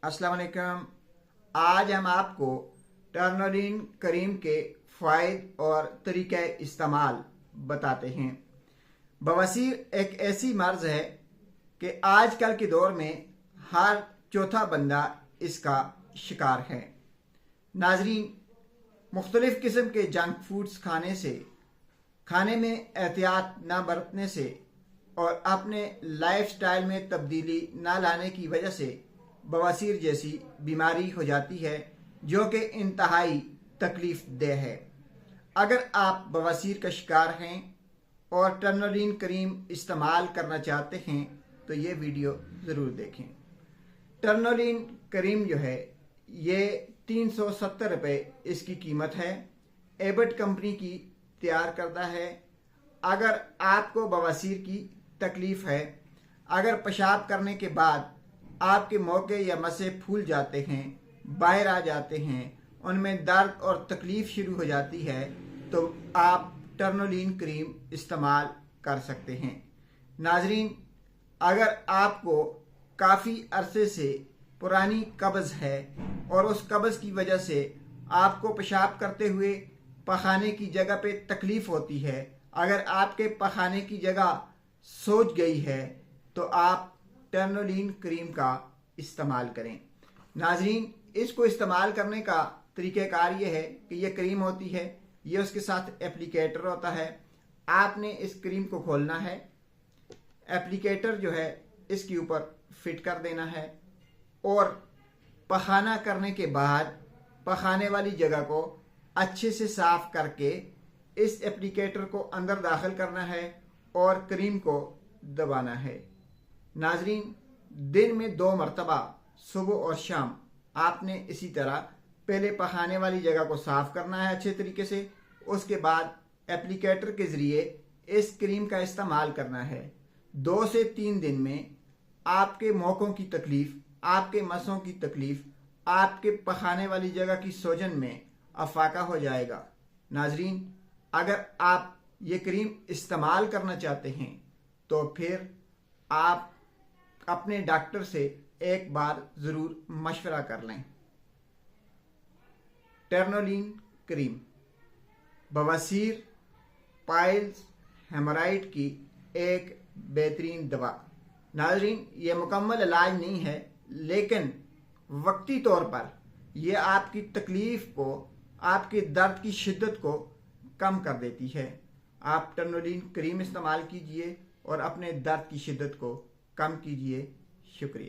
अस्सलाम वालेकुम। आज हम आपको टर्नोलिन क्रीम के फ़ायदे और तरीक़े इस्तेमाल बताते हैं। बवासीर एक ऐसी मर्ज़ है कि आजकल के दौर में हर चौथा बंदा इसका शिकार है। नाजरीन, मुख्तलिफ़ किस्म के जंक फूड्स खाने से, खाने में एहतियात न बरतने से और अपने लाइफ स्टाइल में तब्दीली न लाने की वजह से बवासीर जैसी बीमारी हो जाती है, जो कि इंतहाई तकलीफ देह है। अगर आप बवासीर का शिकार हैं और टर्नोलिन क्रीम इस्तेमाल करना चाहते हैं तो ये वीडियो ज़रूर देखें। टर्नोलिन क्रीम जो है ये 370 रुपये इसकी कीमत है। एबट कंपनी की तैयार करता है। अगर आपको बवासीर की तकलीफ़ है, अगर पेशाब करने के बाद आपके मौके या मसे फूल जाते हैं, बाहर आ जाते हैं, उनमें दर्द और तकलीफ़ शुरू हो जाती है, तो आप टर्नोलिन क्रीम इस्तेमाल कर सकते हैं। नाजरीन, अगर आपको काफ़ी अरसे से पुरानी कब्ज़ है और उस कब्ज़ की वजह से आपको पेशाब करते हुए पखाने की जगह पे तकलीफ़ होती है, अगर आपके पखाने की जगह सोज गई है, तो आप टर्नोलिन क्रीम का इस्तेमाल करें। नाजरीन, इसको इस्तेमाल करने का तरीक़ाकार ये है कि ये क्रीम होती है, ये उसके साथ एप्लीकेटर होता है। आपने इस क्रीम को खोलना है, एप्लीकेटर जो है इसके ऊपर फिट कर देना है और पखाना करने के बाद पखाने वाली जगह को अच्छे से साफ करके इस एप्लीकेटर को अंदर दाखिल करना है और क्रीम को दबाना है। नाजरीन, दिन में 2 मरतबा सुबह और शाम आपने इसी तरह पहले पखाने वाली जगह को साफ करना है अच्छे तरीके से, उसके बाद एप्लीकेटर के ज़रिए इस क्रीम का इस्तेमाल करना है। 2 से 3 दिन में आपके मौकों की तकलीफ़, आपके मसों की तकलीफ़, आपके पखाने वाली जगह की सोजन में अफाका हो जाएगा। नाजरीन, अगर आप ये क्रीम इस्तेमाल करना चाहते हैं तो फिर आप अपने डॉक्टर से एक बार ज़रूर मशवरा कर लें। टर्नोलिन क्रीम बवासीर, पाइल्स, हेमोराइड की एक बेहतरीन दवा। नाजरीन, ये मुकम्मल इलाज नहीं है, लेकिन वक्ती तौर पर यह आपकी तकलीफ़ को, आपके दर्द की शिद्दत को कम कर देती है। आप टर्नोलिन क्रीम इस्तेमाल कीजिए और अपने दर्द की शिद्दत को कम कीजिए। शुक्रिया।